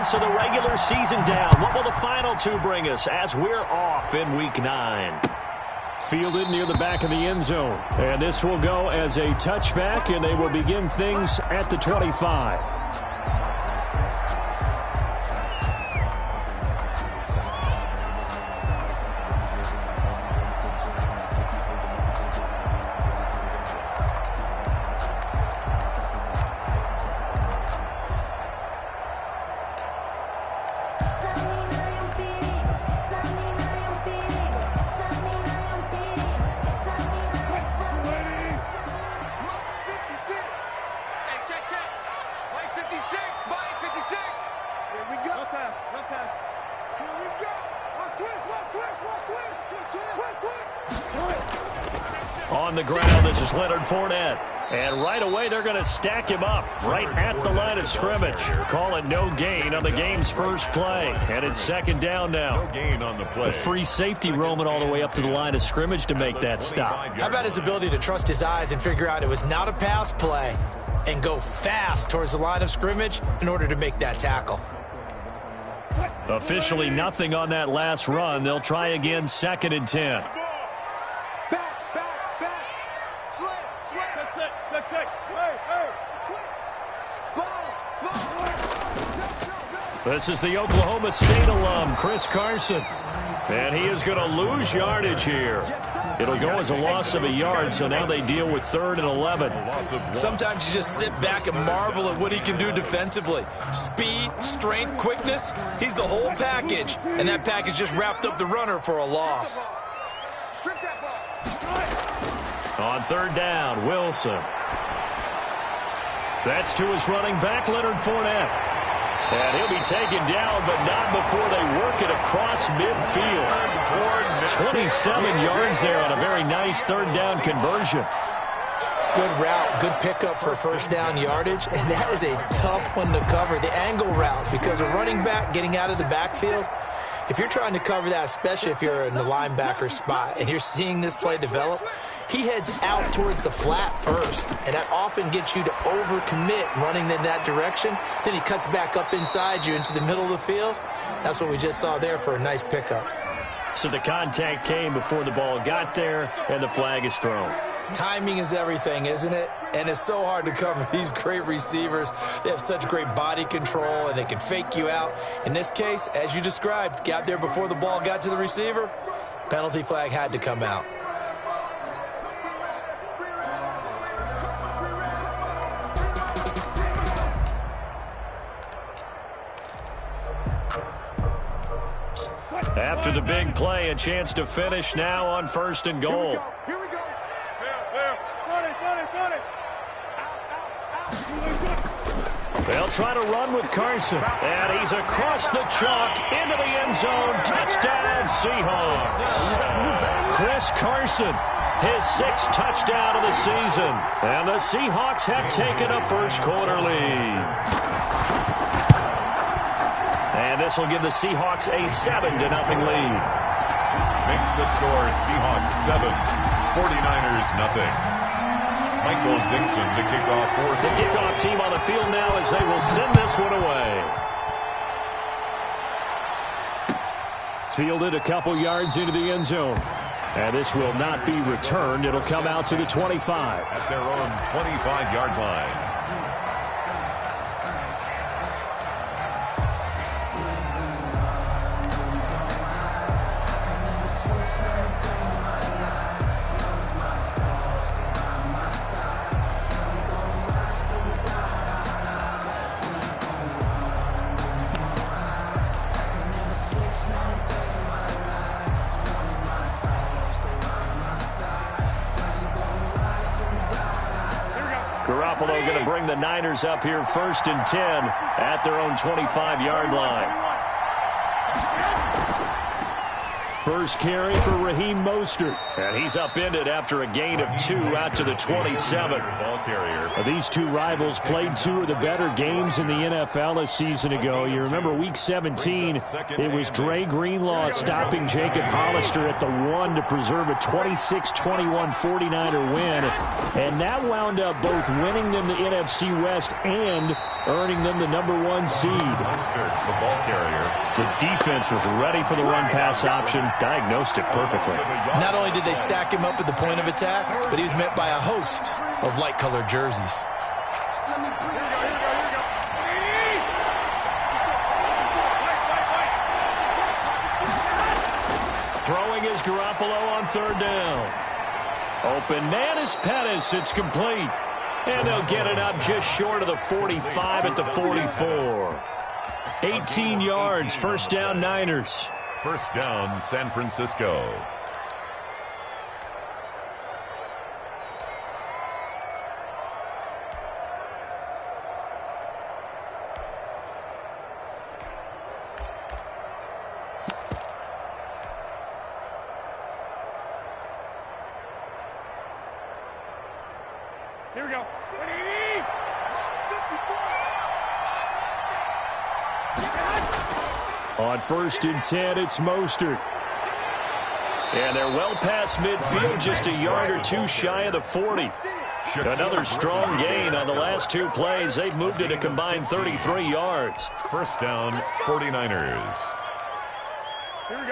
months of the regular season down. What will the final two bring us as we're off in Week 9? Fielded near the back of the end zone. And this will go as a touchback, and they will begin things at the 25. On the ground, this is Leonard Fournette. And right away, they're going to stack him up right at the line of scrimmage. Call it no gain on the game's first play. And it's second down now. No gain on the play. The free safety roaming all the way up to the line of scrimmage to make that stop. How about his ability to trust his eyes and figure out it was not a pass play and go fast towards the line of scrimmage in order to make that tackle? Officially nothing on that last run. They'll try again, 2nd and 10. This is the Oklahoma State alum, Chris Carson. And he is going to lose yardage here. It'll go as a loss of a yard, so now they deal with 3rd and 11. Sometimes you just sit back and marvel at what he can do defensively. Speed, strength, quickness, he's the whole package. And that package just wrapped up the runner for a loss. On 3rd down, Wilson. That's to his running back, Leonard Fournette. And he'll be taken down, but not before they work it across midfield. 27 yards there on a very nice 3rd down conversion. Good route, good pickup for first down yardage, and that is a tough one to cover, the angle route, because a running back getting out of the backfield, if you're trying to cover that, especially if you're in the linebacker spot and you're seeing this play develop, he heads out towards the flat first, and that often gets you to overcommit running in that direction. Then he cuts back up inside you into the middle of the field. That's what we just saw there for a nice pickup. So the contact came before the ball got there, and the flag is thrown. Timing is everything, isn't it? And it's so hard to cover these great receivers. They have such great body control, and they can fake you out. In this case, as you described, got there before the ball got to the receiver. Penalty flag had to come out. After the big play, a chance to finish now on 1st and goal. Here we go. They'll try to run with Carson. And he's across the chalk into the end zone. Touchdown, Seahawks. Chris Carson, his 6th touchdown of the season. And the Seahawks have taken a first-quarter lead. And this will give the Seahawks a 7-0 lead. Makes the score Seahawks 7, 49ers nothing. Michael Dixon to kick off for the kickoff team on the field now as they will send this one away. Fielded a couple yards into the end zone. And this will not be returned. It'll come out to the 25. At their own 25-yard line. Garoppolo going to bring the Niners up here 1st and 10 at their own 25-yard line. First carry for Raheem Mostert. And he's upended after a gain of 2 out to the 27. Ball carrier. These two rivals played 2 of the better games in the NFL a season ago. You remember Week 17, it was Dre Greenlaw stopping Jacob Hollister at the 1 to preserve a 26-21 49er win. And that wound up both winning them the NFC West and earning them the #1 seed. Mostert, the ball carrier. The defense was ready for the run-pass option, diagnosed it perfectly. Not only did they stack him up at the point of attack, but he was met by a host of light-colored jerseys. Throwing is Garoppolo on 3rd down. Open man is Pettis. It's complete. And they'll get it up just short of the 45 at the 44. 18 yards, first down Niners. First down, San Francisco. Here we go. On 1st and 10, it's Mostert. And they're well past midfield, just a yard or 2 shy of the 40. Another strong gain on the last 2 plays. They've moved it a combined 33 yards. First down, 49ers.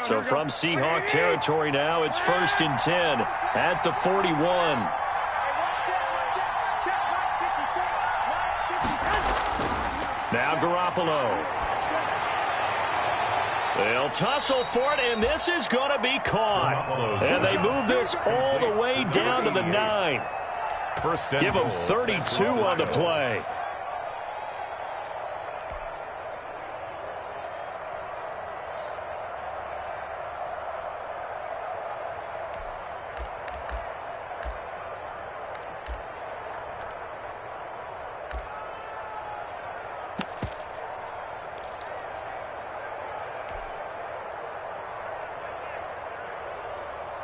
So from Seahawk territory now, it's 1st and 10 at the 41. Now Garoppolo. They'll tussle for it, and this is going to be caught. And they move this all the way down to the 9. First down. Give them 32 on the play.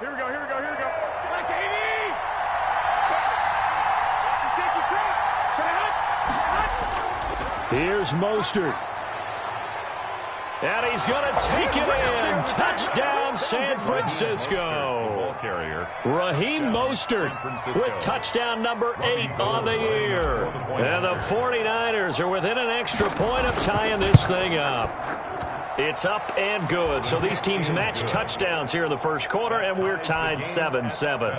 Here we go, here we go, here we go. Select 80! It's a safety crowd. Shut. Here's Mostert. And he's going to take it in. Touchdown, San Francisco. Ball carrier. Raheem Mostert with touchdown number 8 on the year. And the 49ers are within an extra point of tying this thing up. It's up and good. So these teams match touchdowns here in the first quarter, and we're tied 7-7.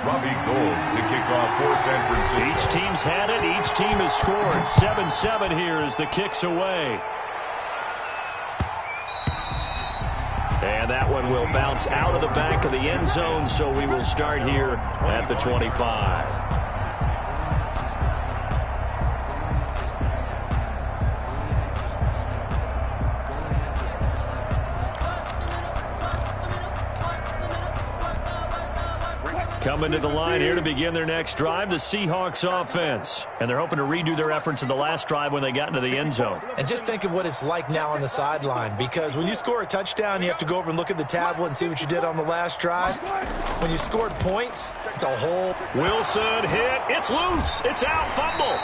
Robbie Gould to kick off for San Francisco. Each team's had it. Each team has scored. 7-7 here as the kick's away. And that one will bounce out of the back of the end zone, so we will start here at the 25. Coming to the line here to begin their next drive, the Seahawks offense. And they're hoping to redo their efforts in the last drive when they got into the end zone. And just think of what it's like now on the sideline, because when you score a touchdown, you have to go over and look at the tablet and see what you did on the last drive. When you scored points, it's a whole... Wilson hit. It's loose. It's out. Fumble.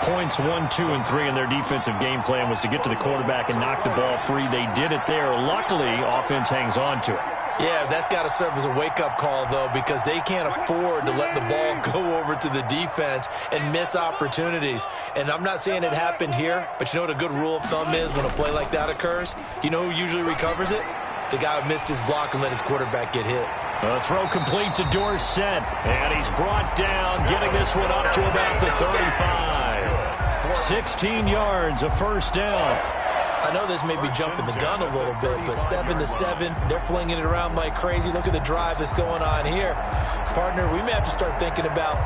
Points 1, 2, and 3 in their defensive game plan was to get to the quarterback and knock the ball free. They did it there. Luckily, offense hangs on to it. Yeah, that's got to serve as a wake-up call, though, because they can't afford to let the ball go over to the defense and miss opportunities. And I'm not saying it happened here, but you know what a good rule of thumb is when a play like that occurs? You know who usually recovers it? The guy who missed his block and let his quarterback get hit. A throw complete to Dorsett, and he's brought down, getting this one up to about the 35. 16 yards, a first down. I know this may be jumping the gun a little bit, but 7-7, they're flinging it around like crazy. Look at the drive that's going on here. Partner, we may have to start thinking about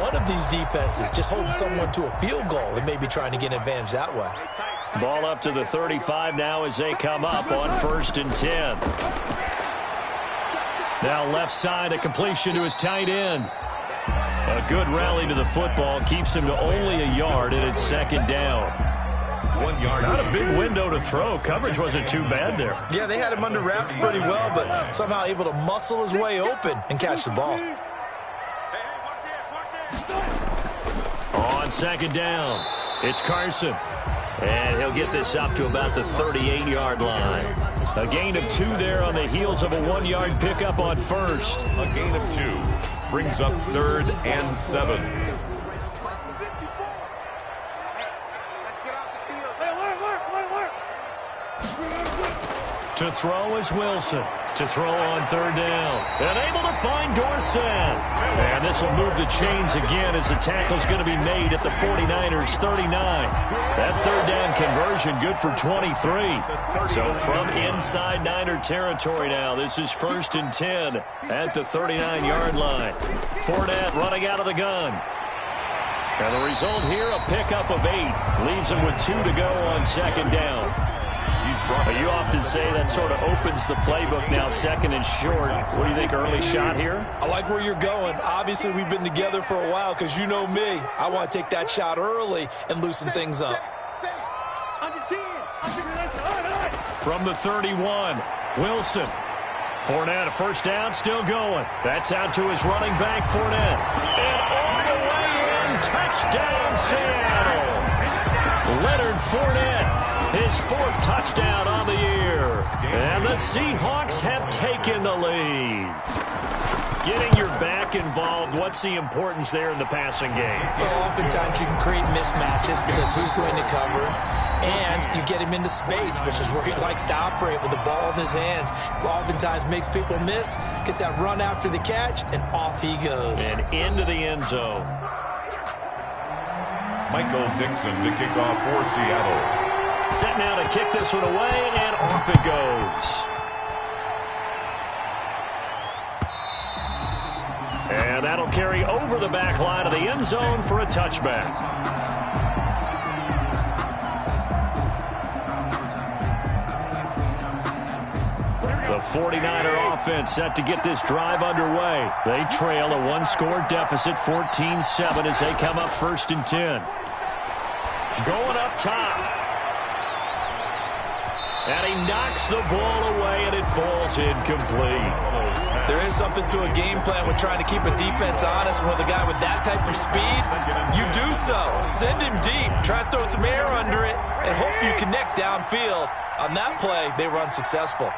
one of these defenses just holding someone to a field goal and maybe trying to get an advantage that way. Ball up to the 35 now as they come up on 1st and 10. Now left side, a completion to his tight end. A good rally to the football keeps him to only a yard, and it's 2nd down. 1 1-yard. Not a big window to throw. Coverage wasn't too bad there. Yeah, they had him under wraps pretty well, but somehow able to muscle his way open and catch the ball. On second down, it's Carson. And he'll get this up to about the 38-yard line. A gain of 2 there on the heels of a 1-yard pickup on first. A gain of 2 brings up 3rd and 7. To throw is Wilson. To throw on 3rd down. And able to find Dorsett. And this will move the chains again as the tackle's going to be made at the 49ers' 39. That 3rd down conversion good for 23. So from inside Niner territory now, this is 1st and 10 at the 39-yard line. Fournette running out of the gun. And the result here, a pickup of 8. Leaves him with 2 to go on 2nd down. You often say that sort of opens the playbook now, 2nd and short. What do you think, early shot here? I like where you're going. Obviously, we've been together for a while because you know me. I want to take that shot early and loosen things up. From the 31, Wilson. Fournette, a 1st down, still going. That's out to his running back, Fournette. And all the way in, touchdown, Seattle. Leonard Fournette. His 4th touchdown on the year. And the Seahawks have taken the lead. Getting your back involved, what's the importance there in the passing game? Well, oftentimes you can create mismatches because who's going to cover, and you get him into space, which is where he likes to operate with the ball in his hands. Oftentimes makes people miss, gets that run after the catch, and off he goes. And into the end zone. Michael Dixon to kick off for Seattle. Set now to kick this one away, and off it goes. And that'll carry over the back line of the end zone for a touchback. The 49er offense set to get this drive underway. They trail a 1-score deficit, 14-7, as they come up 1st and 10. Going up top. And he knocks the ball away, and it falls incomplete. There is something to a game plan with trying to keep a defense honest. With a guy with that type of speed, you do so. Send him deep. Try and throw some air under it and hope you connect downfield. On that play, they were unsuccessful.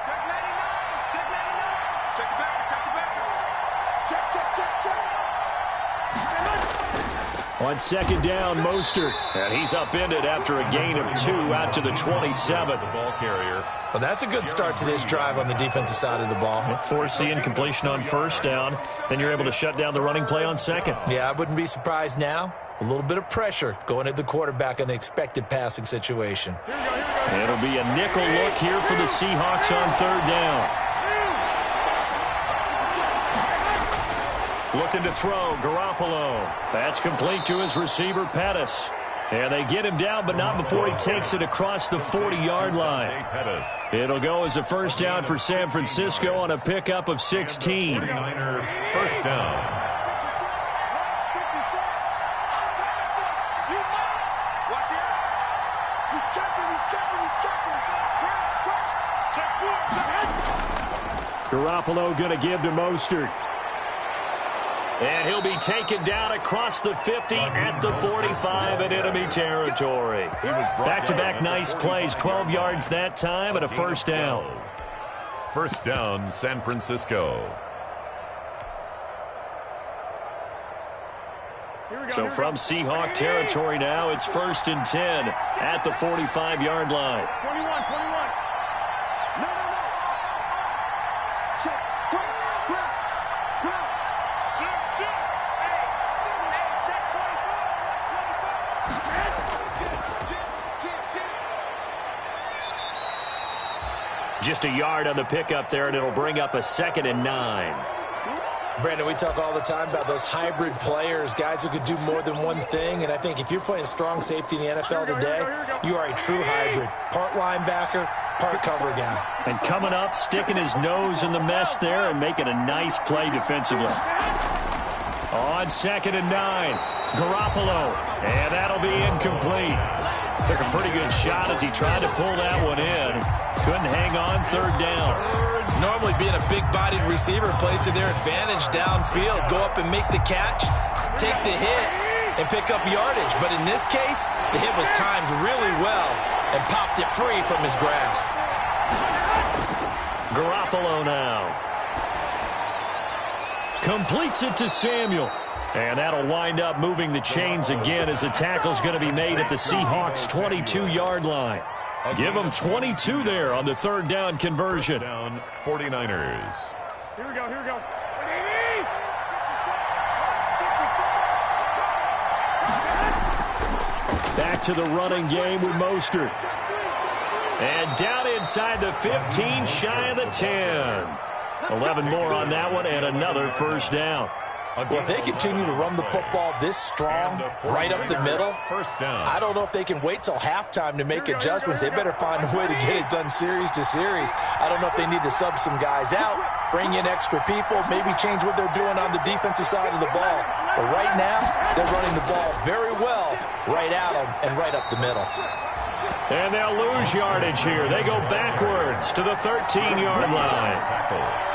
On 2nd down, Mostert. And he's upended after a gain of 2 out to the 27. The ball carrier. Well, that's a good start to this drive on the defensive side of the ball. Force the incompletion on 1st down. Then you're able to shut down the running play on 2nd. Yeah, I wouldn't be surprised now. A little bit of pressure going at the quarterback in the expected passing situation. It'll be a nickel look here for the Seahawks on 3rd down. Looking to throw, Garoppolo. That's complete to his receiver, Pettis. And they get him down, but not before he takes it across the 40-yard line. It'll go as a 1st down for San Francisco on a pickup of 16. 49er 1st down. Garoppolo going to give to Mostert. And he'll be taken down across the 50 at the 45 in enemy territory. Back-to-back nice plays, 12 yards that time and a 1st down. 1st down, San Francisco. So from Seahawk territory now, it's 1st and 10 at the 45-yard line. 21. No. Check. Just a yard on the pickup there, and it'll bring up a 2nd and 9. Brandon, we talk all the time about those hybrid players, guys who could do more than one thing, and I think if you're playing strong safety in the NFL today, you are a true hybrid. Part linebacker, part cover guy. And coming up, sticking his nose in the mess there and making a nice play defensively. On 2nd and 9, Garoppolo, and that'll be incomplete. Took a pretty good shot as he tried to pull that one in. Couldn't hang on third down. Normally being a big-bodied receiver plays to their advantage downfield. Go up and make the catch, take the hit, and pick up yardage. But in this case, the hit was timed really well and popped it free from his grasp. Garoppolo now. Completes it to Samuel. And that'll wind up moving the chains again as the tackle's going to be made at the Seahawks' 22-yard line. Give them 22 there on the third down conversion. Down 49ers. Here we go, here we go. Back to the running game with Mostert. And down inside the 15, shy of the 10. 11 more on that one and another first down. Well, if they continue to run the football this strong, right up the middle, First down. I don't know if they can wait till halftime to make adjustments. They better find a way to get it done series to series. I don't know if they need to sub some guys out, bring in extra people, maybe change what they're doing on the defensive side of the ball. But right now, they're running the ball very well right at them and right up the middle. And they'll lose yardage here. They go backwards to the 13-yard line.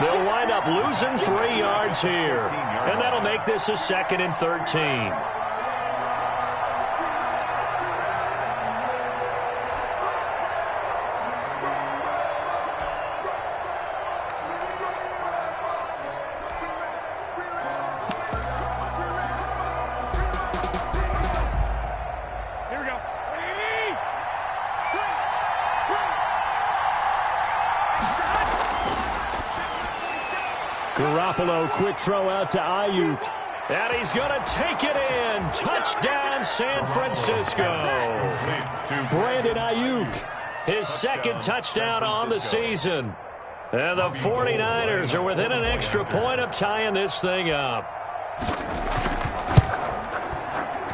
They'll wind up losing 3 yards here. And that'll make this a 2nd and 13. Garoppolo, quick throw out to Ayuk. And he's going to take it in. Touchdown, San Francisco. Brandon Ayuk, his 2nd touchdown on the season. And the 49ers are within an extra point of tying this thing up.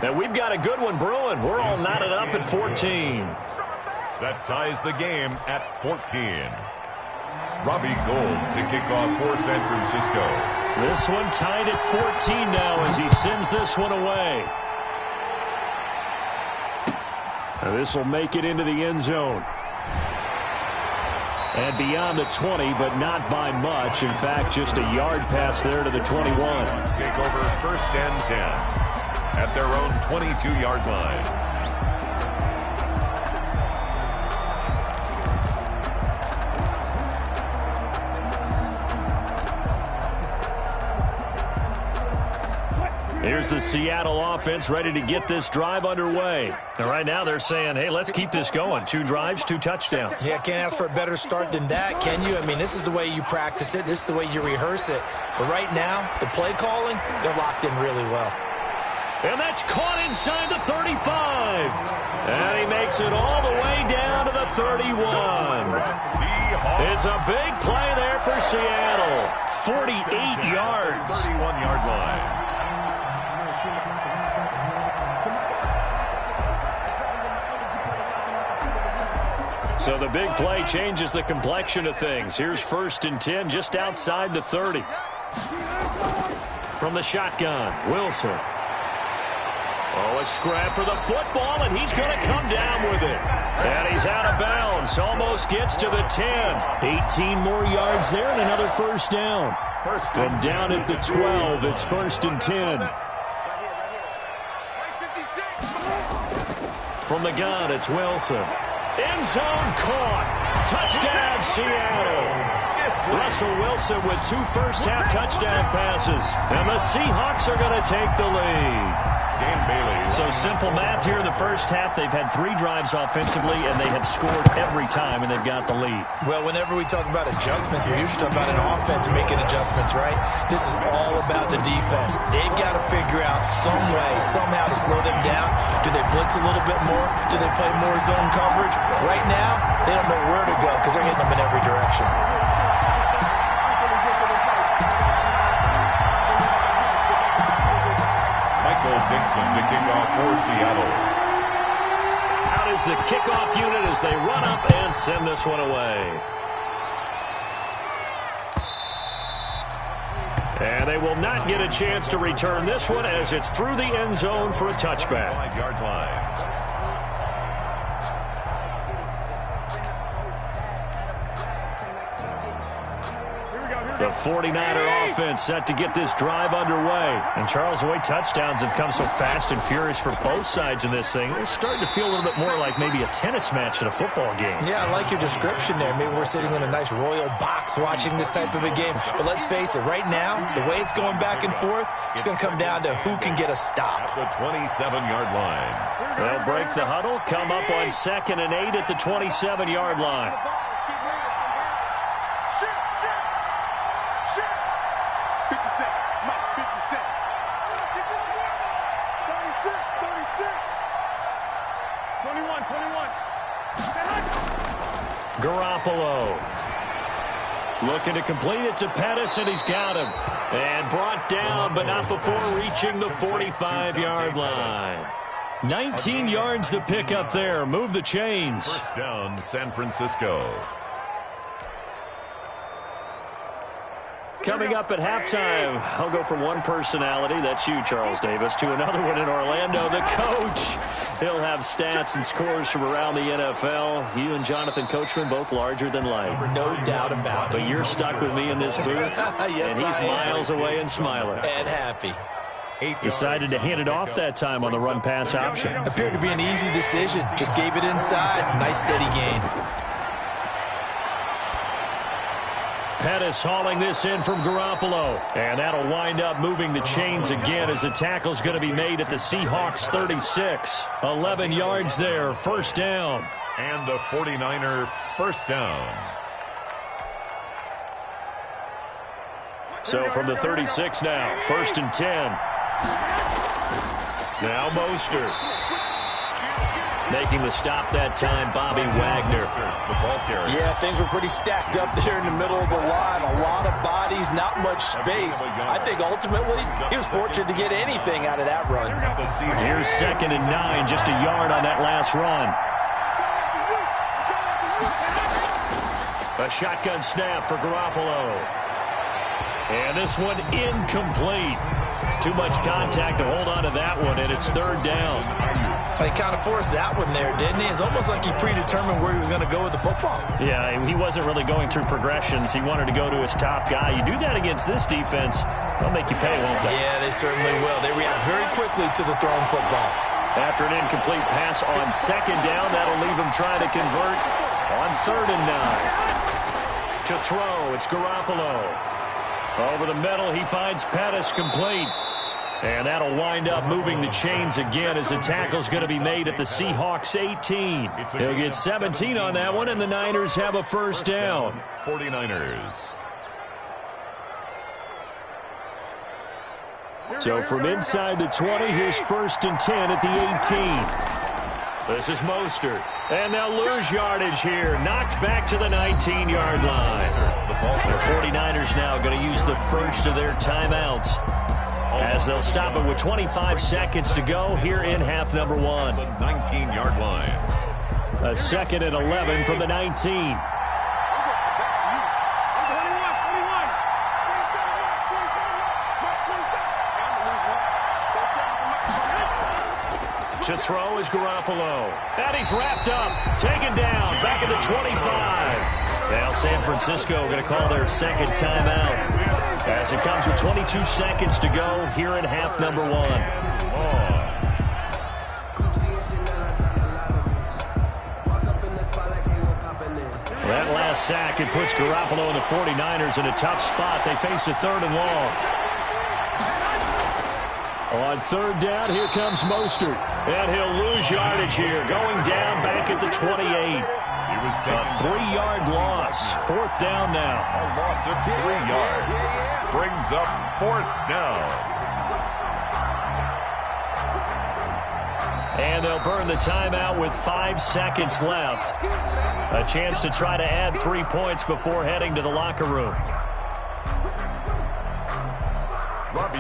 And we've got a good one brewing. We're all knotted up at 14. That ties the game at 14. Robbie Gould to kick off for San Francisco. This one tied at 14 now as he sends this one away. Now this will make it into the end zone. And beyond the 20, but not by much. In fact, just a yard pass there to the 21. Take over 1st and 10 at their own 22-yard line. Here's the Seattle offense ready to get this drive underway. And right now they're saying, hey, let's keep this going. 2 drives, 2 touchdowns. Yeah, can't ask for a better start than that, can you? I mean, this is the way you practice it. This is the way you rehearse it. But right now, the play calling, they're locked in really well. And that's caught inside the 35. And he makes it all the way down to the 31. It's a big play there for Seattle. 48 yards. 31-yard line. So the big play changes the complexion of things. Here's 1st and 10 just outside the 30. From the shotgun, Wilson. Oh, a scrap for the football, and he's going to come down with it. And he's out of bounds. Almost gets to the 10. 18 more yards there and another first down. From down at the 12, it's 1st and 10. From the gun, it's Wilson. End zone caught. Touchdown, Seattle. Russell Wilson with 2 first-half touchdown passes. And the Seahawks are going to take the lead. So simple math here in the first half. They've had 3 drives offensively, and they have scored every time, and they've got the lead. Well, whenever we talk about adjustments, we usually talk about an offense making adjustments, right? This is all about the defense. They've got to figure out some way, somehow to slow them down. Do they blitz a little bit more? Do they play more zone coverage? Right now, they don't know where to go because they're hitting them in every direction. Dixon to kick off for Seattle. Out is the kickoff unit as they run up and send this one away. And they will not get a chance to return this one as it's through the end zone for a touchback. 5-yard line. The 49er offense set to get this drive underway. And Charles, the way touchdowns have come so fast and furious for both sides in this thing, it's starting to feel a little bit more like maybe a tennis match at a football game. Yeah, I like your description there. Maybe we're sitting in a nice royal box watching this type of a game. But let's face it, right now, the way it's going back and forth, it's going to come down to who can get a stop. At the 27-yard line. They'll break the huddle, come up on 2nd and 8 at the 27-yard line. Garoppolo looking to complete it to Pettis, and he's got him. And brought down, but not before reaching the 45-yard line. 19 yards to pick up there. Move the chains. First down, San Francisco. Coming up at halftime, I'll go from one personality, that's you, Charles Davis, to another one in Orlando, the coach. He'll have stats and scores from around the NFL. You and Jonathan Coachman, both larger than life. No doubt about it. But you're stuck with me in this booth, yes, and he's miles away and smiling. And happy. Decided to hand it off that time on the run-pass option. Appeared to be an easy decision. Just gave it inside. Nice steady gain. Pettis hauling this in from Garoppolo. And that'll wind up moving the chains again as the tackle's going to be made at the Seahawks 36. 11 yards there, first down. And a 49er first down. So from the 36 now, 1st and 10. Now Mostert. Making the stop that time, Bobby Wagner. The ball carrier. Yeah, things were pretty stacked up there in the middle of the line. A lot of bodies, not much space. I think ultimately he was fortunate to get anything out of that run. Here's 2nd and 9, just a yard on that last run. A shotgun snap for Garoppolo. And this one incomplete. Too much contact to hold on to that one, and it's 3rd down. He kind of forced that one there, didn't he? It's almost like he predetermined where he was going to go with the football. Yeah, he wasn't really going through progressions. He wanted to go to his top guy. You do that against this defense, they'll make you pay, won't they? Yeah, they certainly will. They react very quickly to the thrown football. After an incomplete pass on 2nd down, that'll leave him trying to convert on 3rd and 9. To throw, it's Garoppolo. Over the middle, he finds Pettis complete. And that'll wind up moving the chains again as the tackle's going to be made at the Seahawks 18. He'll get 17 on that one, and the Niners have a first down. 49ers. So from inside the 20, here's 1st and 10 at the 18. This is Mostert. And they'll lose yardage here. Knocked back to the 19-yard line. The 49ers now going to use the first of their timeouts, as they'll stop it with 25 seconds to go here in half number 1. The 19-yard line. A 2nd and 11 from the 19. To throw is Garoppolo. And he's wrapped up. Taken down. Back at the 25. Now San Francisco going to call their 2nd timeout, as it comes with 22 seconds to go here in half number 1. That last sack, it puts Garoppolo and the 49ers in a tough spot. They face a 3rd and long. On 3rd down, here comes Mostert. And he'll lose yardage here, going down back at the 28. He was A 3-yard loss. 4th down now. a loss of 3 yards. Brings up 4th down. And they'll burn the timeout with 5 seconds left. A chance to try to add 3 points before heading to the locker room.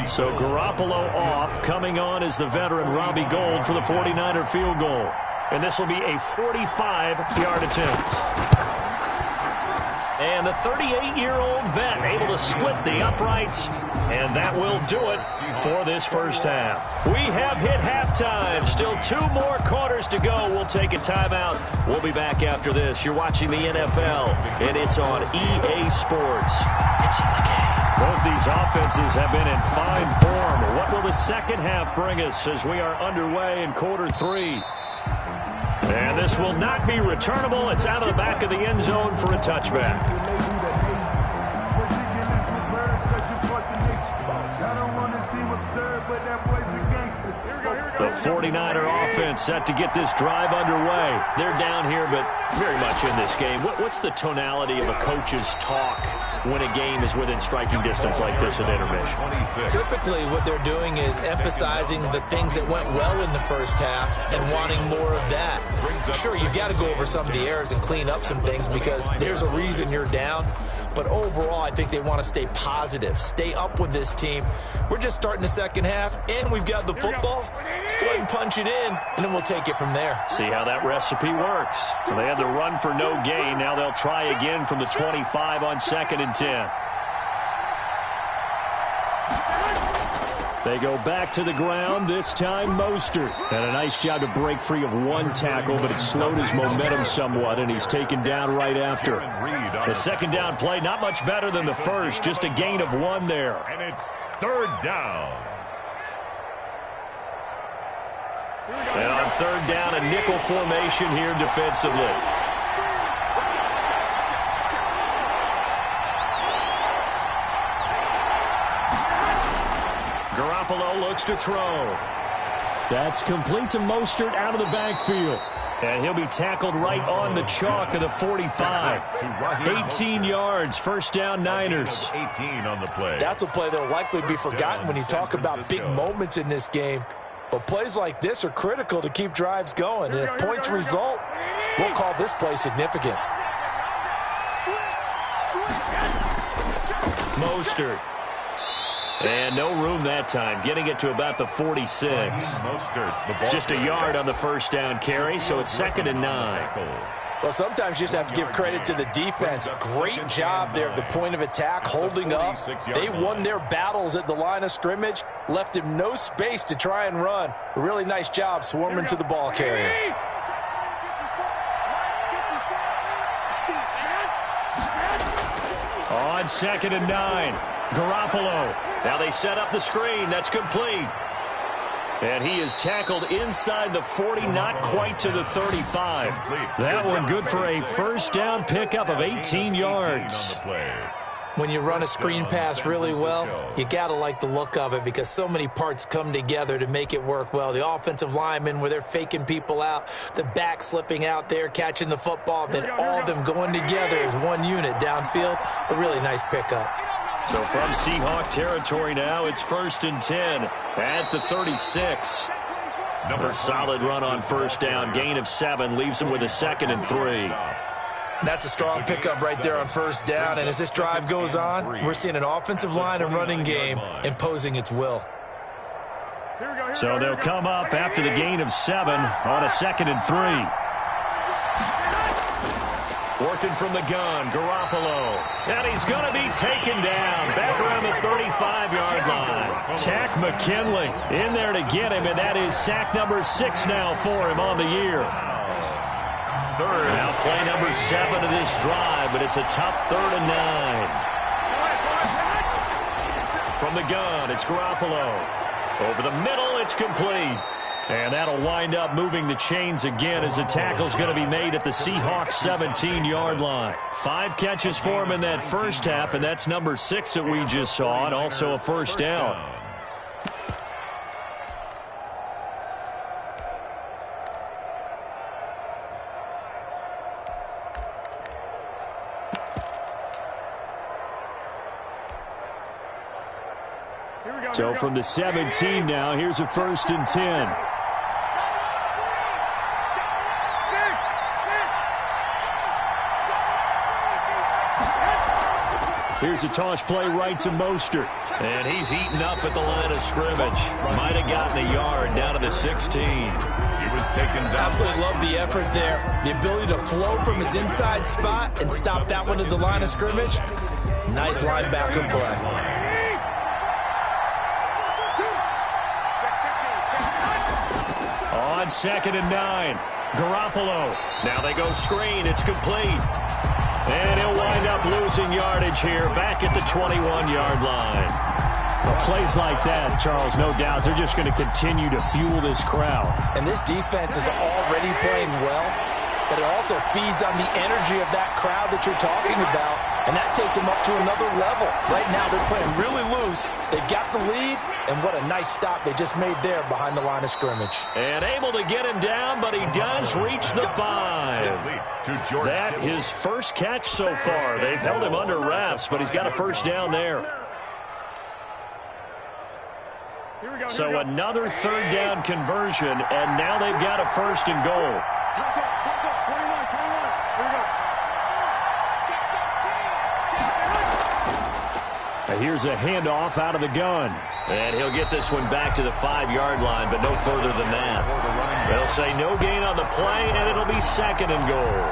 So Garoppolo off. Coming on is the veteran Robbie Gould for the 49er field goal. And this will be a 45-yard attempt. And the 38-year-old vet able to split the uprights, and that will do it for this first half. We have hit halftime. Still 2 more quarters to go. We'll take a timeout. We'll be back after this. You're watching the NFL, and it's on EA Sports. It's in the game. Both these offenses have been in fine form. What will the second half bring us as we are underway in quarter 3? And this will not be returnable. It's out of the back of the end zone for a touchback. The 49er offense set to get this drive underway. They're down here, but very much in this game. What's the tonality of a coach's talk when a game is within striking distance like this at intermission? Typically, what they're doing is emphasizing the things that went well in the first half and wanting more of that. Sure, you've got to go over some of the errors and clean up some things because there's a reason you're down. But overall, I think they want to stay positive, stay up with this team. We're just starting the second half, and we've got the football. Let's go ahead and punch it in, and then we'll take it from there. See how that recipe works. Well, they had the run for no gain. Now they'll try again from the 25 on 2nd and 10. They go back to the ground, this time Mostert. And a nice job to break free of one tackle, but it slowed his momentum somewhat, and he's taken down right after. The second down play, not much better than the first, just a gain of 1 there. And it's 3rd down. And on 3rd down, a nickel formation here defensively. Garoppolo looks to throw. That's complete to Mostert out of the backfield. And he'll be tackled right on the chalk of the 45. 18 yards, first down Niners. 18 on the play. That's a play that will likely be forgotten when you talk about big moments in this game. But plays like this are critical to keep drives going. And if points result, we'll call this play significant. Mostert. And no room that time, getting it to about the 46. Just a yard on the first down carry, so it's 2nd and 9. Well, sometimes you just have to give credit to the defense. Great job there at the point of attack, holding up. They won their battles at the line of scrimmage, left him no space to try and run. A really nice job swarming to the ball carrier. On 2nd and 9, Garoppolo. Now they set up the screen. That's complete. And he is tackled inside the 40, not quite to the 35. That one good for a first down pickup of 18 yards. When you run a screen pass really well, you got to like the look of it because so many parts come together to make it work well. The offensive linemen where they're faking people out, the back slipping out there, catching the football, then all of them going together as one unit downfield. A really nice pickup. So from Seahawk territory now, it's 1st and 10 at the 36. A solid run on first down. Gain of 7 leaves him with a 2nd and 3. That's a strong pickup right there on first down. And as this drive goes on, we're seeing an offensive line and running game imposing its will. So they'll come up after the gain of 7 on a 2nd and 3. Working from the gun, Garoppolo. And he's going to be taken down back around the 35-yard line. Tack McKinley in there to get him, and that is sack number 6 now for him on the year. Now play number 7 of this drive, but it's a tough 3rd and 9. From the gun, it's Garoppolo. Over the middle, it's complete. And that'll wind up moving the chains again as the tackle's going to be made at the Seahawks 17-yard line. 5 catches for him in that first half, and that's number 6 that we just saw, and also a first down. So from the 17 now, here's a 1st and 10. Here's a toss play right to Mostert. And he's eaten up at the line of scrimmage. Might have gotten a yard down to the 16. He was taken down. Absolutely love the effort there. The ability to flow from his inside spot and stop that one at the line of scrimmage. Nice linebacker play. On 2nd and 9. Garoppolo. Now they go screen. It's complete. And he'll wind up losing yardage here back at the 21-yard line. Well, plays like that, Charles, no doubt, they're just going to continue to fuel this crowd. And this defense is already playing well, but it also feeds on the energy of that crowd that you're talking about, and that takes them up to another level. Right now, they're playing really loose. They've got the lead, and what a nice stop they just made there behind the line of scrimmage. And able to get him down, but he does reach the 5. That his first catch so far. They've held him under wraps, but he's got a first down there. So another 3rd down conversion, and now they've got a 1st and goal. Here's a handoff out of the gun. And he'll get this one back to the 5-yard line, but no further than that. They'll say no gain on the play, and it'll be 2nd and goal.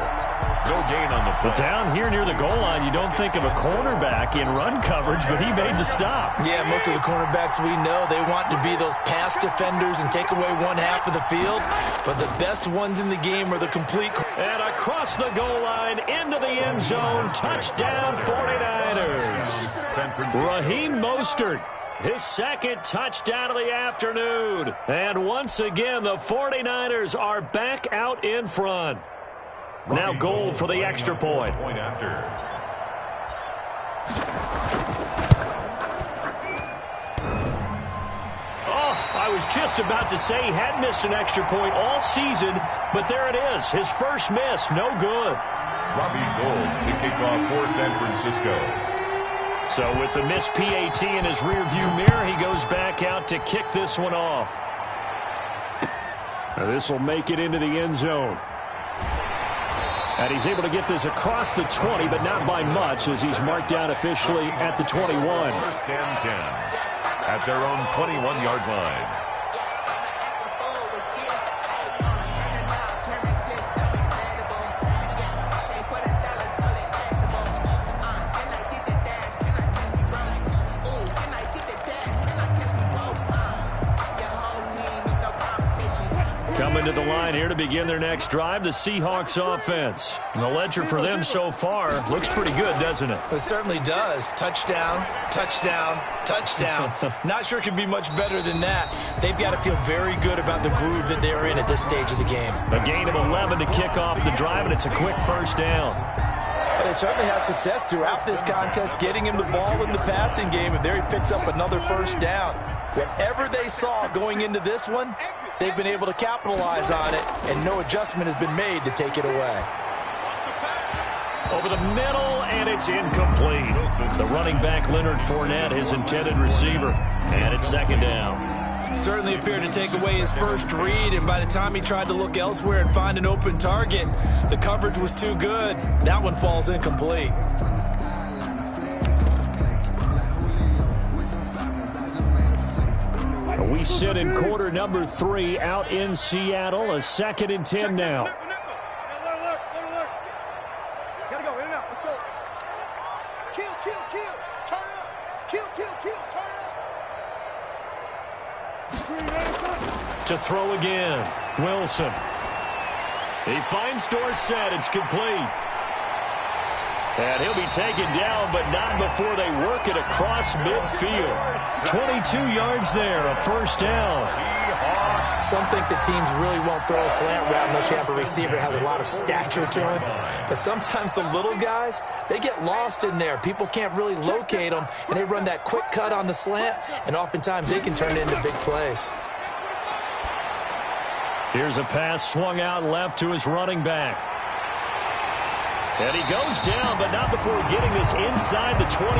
No gain on the play. But down here near the goal line, you don't think of a cornerback in run coverage, but he made the stop. Yeah, most of the cornerbacks we know, they want to be those pass defenders and take away one half of the field. But the best ones in the game are the complete. And across the goal line, into the end zone, touchdown 49ers. Raheem Mostert, his 2nd touchdown of the afternoon. And once again, the 49ers are back out in front. Now Gold for the extra point. Point after. Oh, I was just about to say he had missed an extra point all season, but there it is. His first miss, no good. Robbie Gould to kick off for San Francisco. So with the missed PAT in his rearview mirror, he goes back out to kick this one off. This will make it into the end zone. And he's able to get this across the 20, but not by much, as he's marked down officially at the 21. 1st and 10 at their own 21-yard line. Coming to the line here to begin their next drive, the Seahawks offense. And the ledger for them so far looks pretty good, doesn't it? It certainly does. Touchdown, touchdown, touchdown. Not sure it can be much better than that. They've got to feel very good about the groove that they're in at this stage of the game. A gain of 11 to kick off the drive, and it's a quick first down. They certainly had success throughout this contest, getting him the ball in the passing game, and there he picks up another first down. Whatever they saw going into this one, they've been able to capitalize on it, and no adjustment has been made to take it away. Over the middle, and it's incomplete. The running back, Leonard Fournette, his intended receiver, and it's 2nd down. Certainly appeared to take away his first read, and by the time he tried to look elsewhere and find an open target, the coverage was too good. That one falls incomplete. We sit in quarter number 3 out in Seattle. A 2nd and 10 now. Gotta go, in and out, let's go. Kill, turn up. Kill, turn up. To throw again, Wilson. He finds Dorsett. It's complete. And he'll be taken down, but not before they work it across midfield. 22 yards there, a first down. Some think that teams really won't throw a slant route unless you have a receiver that has a lot of stature to him. But sometimes the little guys, they get lost in there. People can't really locate them, and they run that quick cut on the slant, and oftentimes they can turn it into big plays. Here's a pass swung out left to his running back. And he goes down, but not before getting this inside the 25.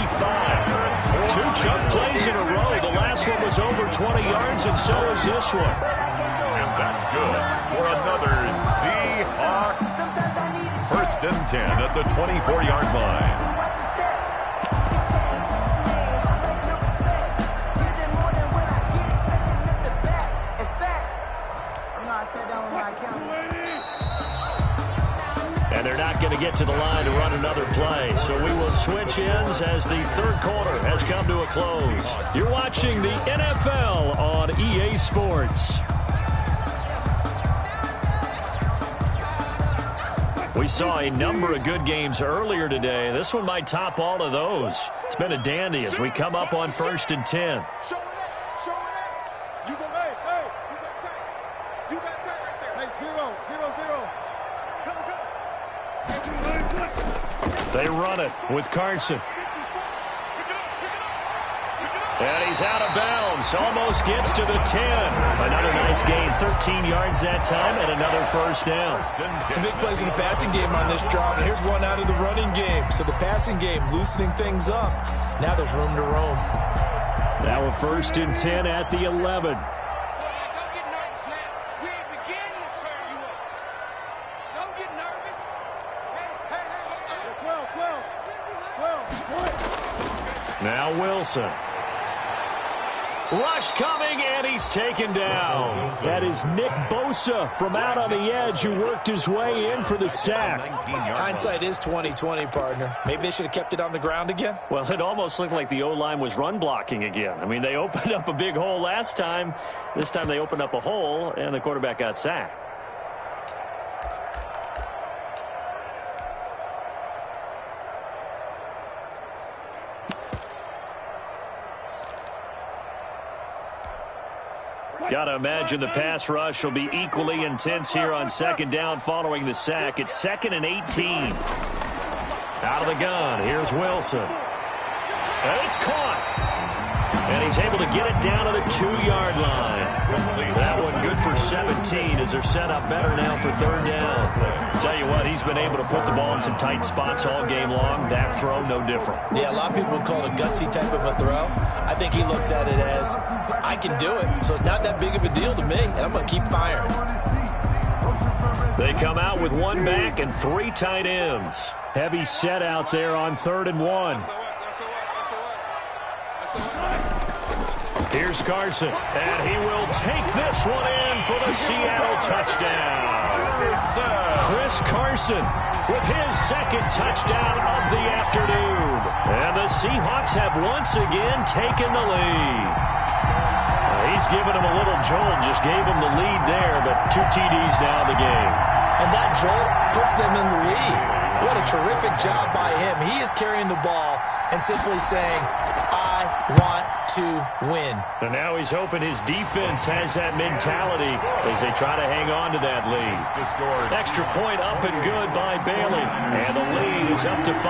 2 chunk plays in a row. The last one was over 20 yards, and so is this one. And that's good for another Seahawks 1st and 10 at the 24-yard line. And they're not going to get to the line to run another play. So we will switch ends as the third quarter has come to a close. You're watching the NFL on EA Sports. We saw a number of good games earlier today. This one might top all of those. It's been a dandy as we come up on 1st and 10. They run it with Carson. And he's out of bounds. Almost gets to the 10. Another nice gain. 13 yards that time and another first down. Some big plays in the passing game on this drive. And here's one out of the running game. So the passing game loosening things up. Now there's room to roam. Now a 1st and 10 at the 11. Now Wilson. Rush coming, and he's taken down. That is Nick Bosa from out on the edge who worked his way in for the sack. Hindsight is 20/20, partner. Maybe they should have kept it on the ground again. Well, it almost looked like the O-line was run blocking again. I mean, they opened up a big hole last time. This time they opened up a hole, and the quarterback got sacked. Got to imagine the pass rush will be equally intense here on 2nd down following the sack. It's 2nd and 18. Out of the gun. Here's Wilson. And it's caught. And he's able to get it down to the 2-yard line. That one good for 17 as they're set up better now for 3rd down. Tell you what, he's been able to put the ball in some tight spots all game long. That throw, no different. Yeah, a lot of people would call it a gutsy type of a throw. I think he looks at it as, I can do it, so it's not that big of a deal to me, and I'm going to keep firing. They come out with 1 back and 3 tight ends. Heavy set out there on 3rd and 1. Here's Carson, and he will take this one in for the Seattle touchdown. Chris Carson with his 2nd touchdown of the afternoon. And the Seahawks have once again taken the lead. He's given him a little jolt, just gave him the lead there, but 2 TDs now in the game. And that jolt puts them in the lead. What a terrific job by him. He is carrying the ball and simply saying, I want to win. And now he's hoping his defense has that mentality as they try to hang on to that lead. Extra point up and good by Bailey. And the lead is up to 5.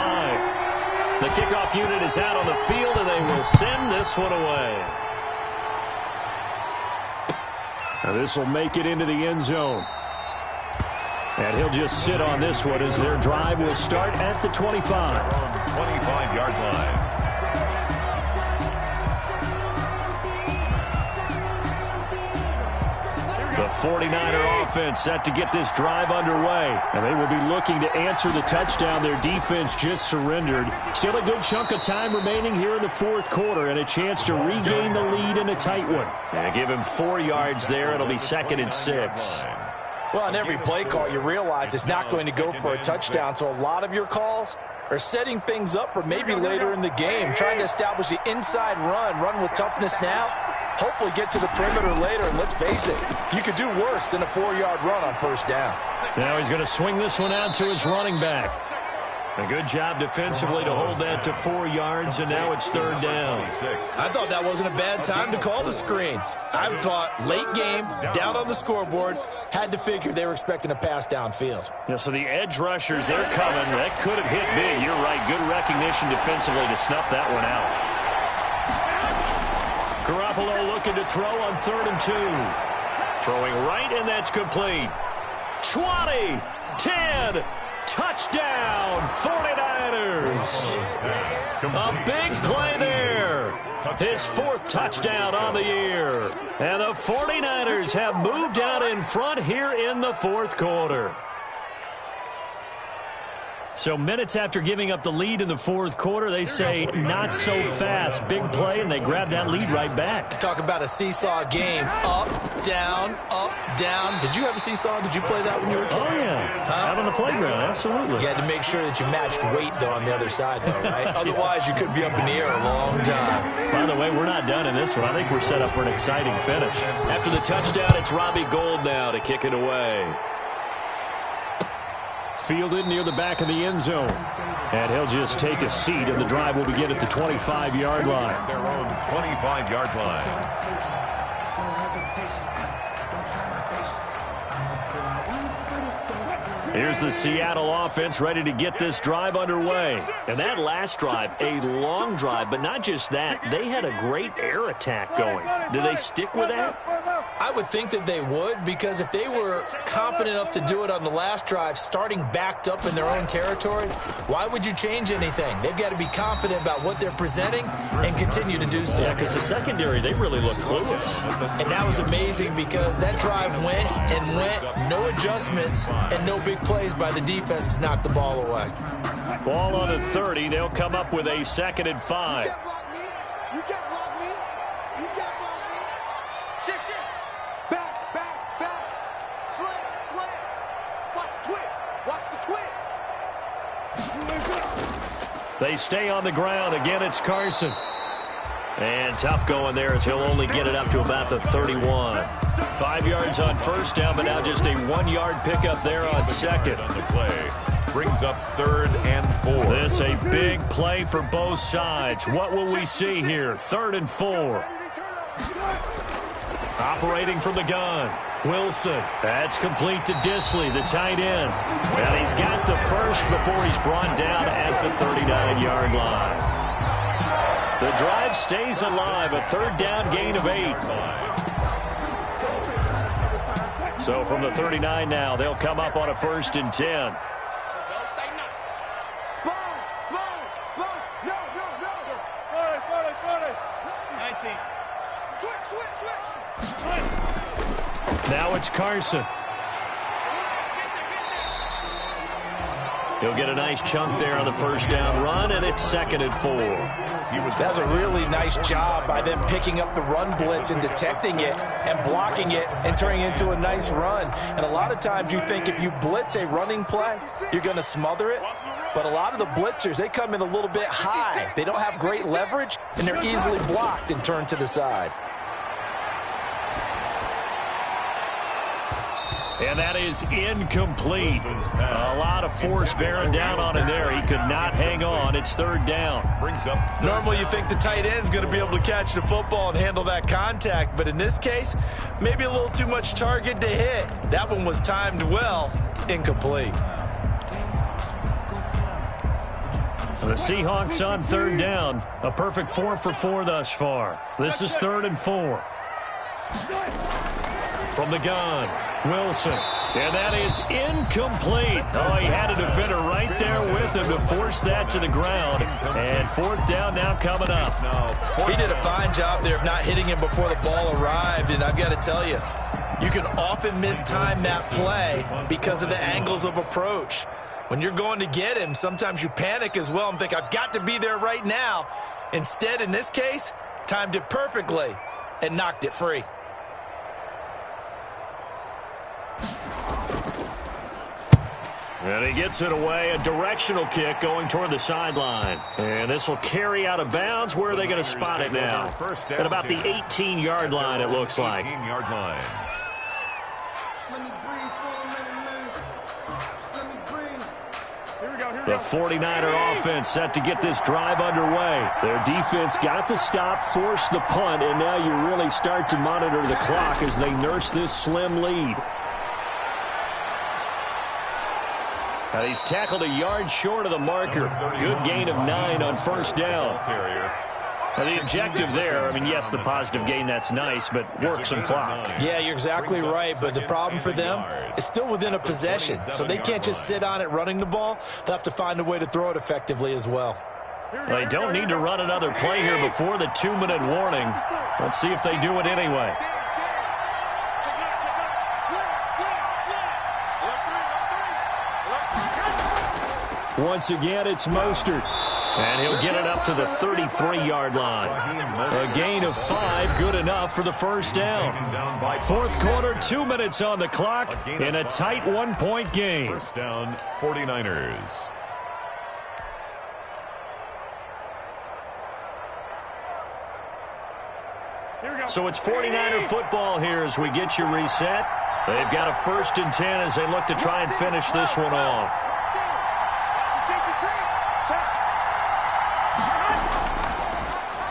The kickoff unit is out on the field, and they will send this one away. Now this will make it into the end zone. And he'll just sit on this one as their drive will start at the 25. 25-yard line. The 49er offense set to get this drive underway. And they will be looking to answer the touchdown their defense just surrendered. Still a good chunk of time remaining here in the 4th quarter and a chance to regain the lead in a tight one. And give him 4 yards there. It'll be 2nd and 6. Well, on every play call, you realize it's not going to go for a touchdown. So a lot of your calls are setting things up for maybe later in the game, trying to establish the inside run with toughness now, hopefully get to the perimeter later. And let's face it, you could do worse than a 4-yard run on 1st down. Now he's going to swing this one out to his running back. A good job defensively to hold that to 4 yards, and now it's 3rd down. I thought that wasn't a bad time to call the screen. I thought late game, down on the scoreboard, had to figure they were expecting a pass downfield. Yeah, so the edge rushers, they're coming. That could have hit big. You're right. Good recognition defensively to snuff that one out. Garoppolo looking to throw on 3rd and 2. Throwing right, and that's complete. 20, 10, touchdown, 49ers. A big play there. His 4th touchdown on the year. And the 49ers have moved out in front here in the 4th quarter. So minutes after giving up the lead in the fourth quarter, they say not so fast. Big play, and they grab that lead right back. Talk about a seesaw game. Up, down, up, down. Did you have a seesaw? Did you play that when you were a kid? Oh, yeah. Out on the playground, absolutely. You had to make sure that you matched weight, though, on the other side, though, right? Otherwise, you could be up in the air a long time. By the way, we're not done in this one. I think we're set up for an exciting finish. After the touchdown, it's Robbie Gould now to kick it away. Fielded near the back of the end zone. And he'll just take a seat, and the drive will begin at the 25-yard line. Their own 25-yard line. Here's the Seattle offense ready to get this drive underway. And that last drive, a long drive, but not just that. They had a great air attack going. Do they stick with that? I would think that they would, because if they were confident enough to do it on the last drive, starting backed up in their own territory, why would you change anything? They've got to be confident about what they're presenting and continue to do so. Yeah, because the secondary, they really look clueless. And that was amazing because that drive went and went, no adjustments and no big plays by the defense to knock the ball away. Ball on the 30. They'll come up with a 2nd and 5. You can't block me. You can't block me. Shit. Back. Slam. Watch the twist. They stay on the ground. Again, it's Carson. And tough going there as he'll only get it up to about the 31. 5 yards on first down, but now just a 1-yard pickup there on second. On the play. Brings up 3rd and 4. This a big play for both sides. What will we see here? 3rd and 4. Operating from the gun. Wilson. That's complete to Disley, the tight end. And he's got the first before he's brought down at the 39-yard line. The drive stays alive, a 3rd down gain of 8. So from the 39 now, they'll come up on a 1st and 10. Now it's Carson. He'll get a nice chunk there on the 1st down run, and it's 2nd and 4. That was a really nice job by them picking up the run blitz and detecting it and blocking it and turning it into a nice run. And a lot of times you think if you blitz a running play, you're going to smother it. But a lot of the blitzers, they come in a little bit high. They don't have great leverage, and they're easily blocked and turned to the side. And that is incomplete. A lot of force bearing down on him there. He could not hang on. It's 3rd down. Normally you think the tight end's going to be able to catch the football and handle that contact. But in this case, maybe a little too much target to hit. That one was timed well. Incomplete. The Seahawks on 3rd down. A perfect 4 for 4 thus far. This is 3rd and 4. From the gun, Wilson. And that is incomplete. Oh, he had a defender right there with him to force that to the ground. And 4th down now coming up. He did a fine job there of not hitting him before the ball arrived. And I've got to tell you, you can often mistime that play because of the angles of approach. When you're going to get him, sometimes you panic as well and think, I've got to be there right now. Instead, in this case, timed it perfectly and knocked it free. And he gets it away, a directional kick going toward the sideline. And this will carry out of bounds. Where are they going to spot it now? At about the 18-yard line, it looks like. 18-yard line. The 49er offense set to get this drive underway. Their defense got the stop, forced the punt, and now you really start to monitor the clock as they nurse this slim lead. He's tackled a yard short of the marker. Good gain of 9 on 1st down. Now the objective there, I mean, yes, the positive gain, that's nice, but work some clock. Yeah, you're exactly right, but the problem for them is still within a possession, so they can't just sit on it running the ball. They'll have to find a way to throw it effectively as well. They don't need to run another play here before the 2-minute warning. Let's see if they do it anyway. Once again, it's Mostert. And he'll get it up to the 33-yard line. A gain of 5, good enough for the first down. Fourth quarter, 2 minutes on the clock in a tight 1-point game. First down, 49ers. So it's 49er football here as we get you reset. They've got a 1st and 10 as they look to try and finish this one off.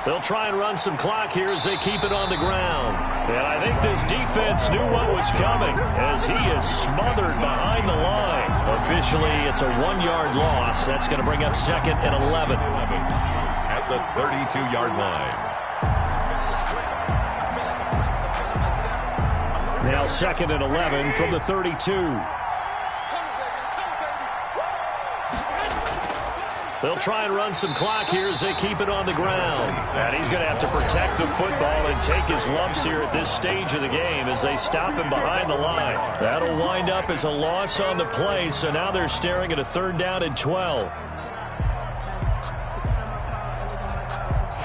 They'll try and run some clock here as they keep it on the ground. And I think this defense knew what was coming as he is smothered behind the line. Officially, it's a 1-yard loss. That's going to bring up 2nd and 11. At the 32-yard line. Now 2nd and 11 from the 32. They'll try and run some clock here as they keep it on the ground. And he's going to have to protect the football and take his lumps here at this stage of the game as they stop him behind the line. That'll wind up as a loss on the play, so now they're staring at a 3rd down and 12.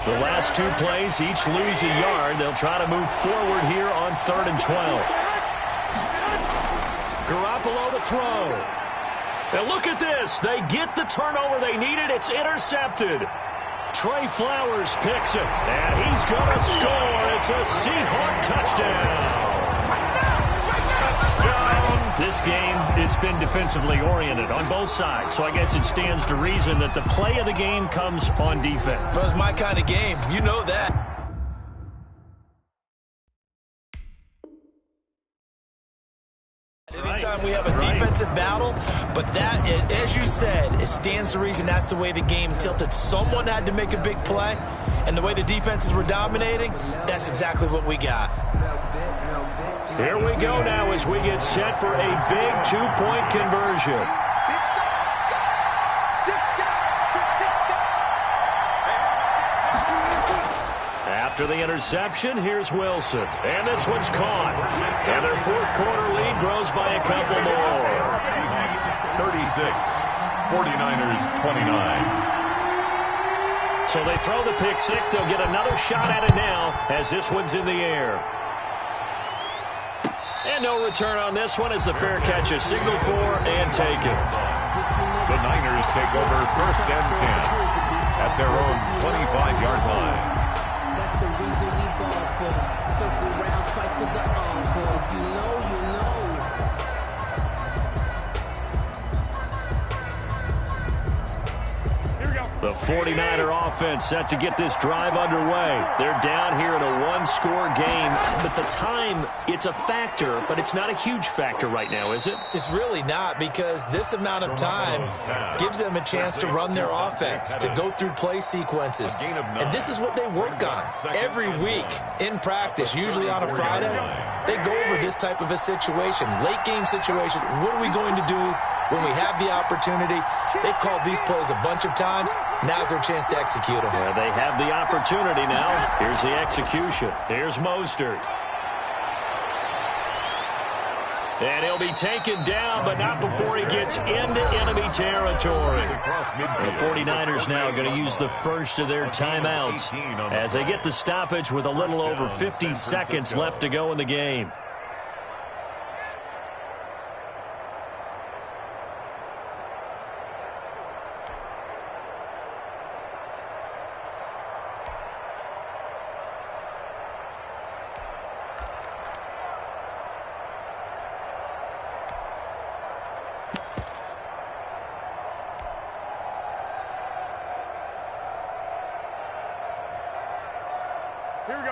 The last 2 plays, each lose a yard. They'll try to move forward here on 3rd and 12. Garoppolo to throw. And look at this. They get the turnover they needed. It's intercepted. Trey Flowers picks it, and he's going to score. It's a Seahawk touchdown. This game, it's been defensively oriented on both sides, so I guess it stands to reason that the play of the game comes on defense. So it's my kind of game. You know that. Anytime we have a defensive battle, but that, as you said, it stands to reason that's the way the game tilted. Someone had to make a big play, and the way the defenses were dominating, that's exactly what we got. Here we go now as we get set for a big 2-point conversion. After the interception, here's Wilson. And this one's caught. And their 4th quarter lead grows by a couple more. 36, 49ers 29. So they throw the pick 6. They'll get another shot at it now as this one's in the air. And no return on this one as the fair catch is signaled for and taken. The Niners take over 1st and 10 at their own 25-yard line. That's the reason we ball for. Circle round twice for the encore. If you know, you know. The 49er offense set to get this drive underway. They're down here in a 1-score game, but the time, it's a factor, but it's not a huge factor right now, is it? It's really not, because this amount of time gives them a chance to run their offense, to go through play sequences. And this is what they work on every week in practice, usually on a Friday. They go over this type of a situation, late game situation. What are we going to do when we have the opportunity? They've called these plays a bunch of times. Now's their chance to execute them. Yeah, they have the opportunity now. Here's the execution. Here's Mostert. And he'll be taken down, but not before he gets into enemy territory. The 49ers now going to use the first of their timeouts as they get the stoppage with a little over 50 seconds left to go in the game.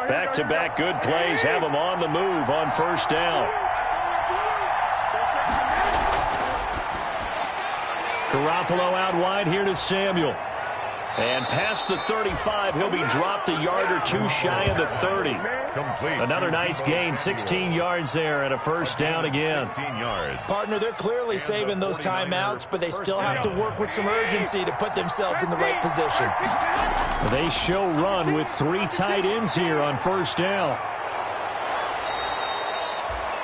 Back-to-back good plays have them on the move on 1st down. Garoppolo out wide here to Samuel. And past the 35, he'll be dropped a yard or 2 shy of the 30. Complete. Another nice gain, 16 yards there and a 1st down again. 16 yards. Partner, they're clearly saving those timeouts, but they still have to work with some urgency to put themselves in the right position. They show run with 3 tight ends here on 1st down.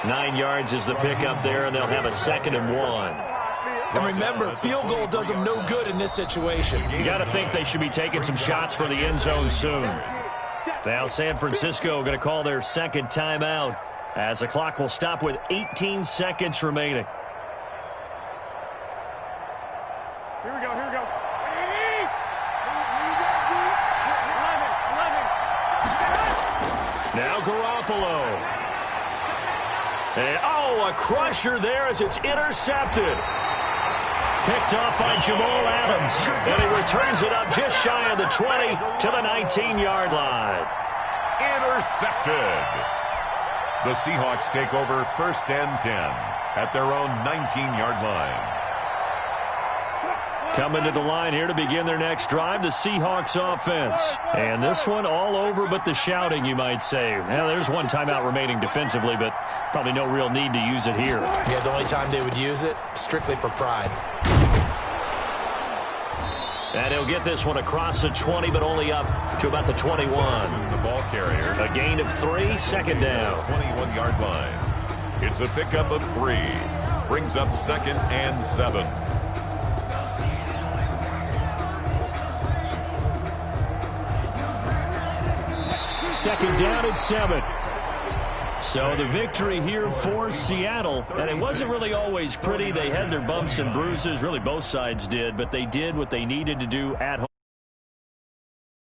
9 yards is the pickup there, and they'll have a 2nd and 1. And remember, field goal does them no good in this situation. You got to think they should be taking some shots for the end zone soon. Now San Francisco going to call their second timeout as the clock will stop with 18 seconds remaining. Here we go. Now Garoppolo. And, a crusher there as it's intercepted. Picked off by Jamal Adams. And he returns it up just shy of the 20 to the 19-yard line. Intercepted. The Seahawks take over 1st and 10 at their own 19-yard line. Coming to the line here to begin their next drive, the Seahawks offense. And this one all over but the shouting, you might say. Well, there's one timeout remaining defensively, but probably no real need to use it here. Yeah, the only time they would use it, strictly for pride. And he'll get this one across the 20, but only up to about the 21. The ball carrier. A gain of 3, 2nd down. 21-yard line. It's a pickup of 3. Brings up 2nd and 7. Second down at 7. So the victory here for Seattle, and it wasn't really always pretty. They had their bumps and bruises, really both sides did, but they did what they needed to do at home.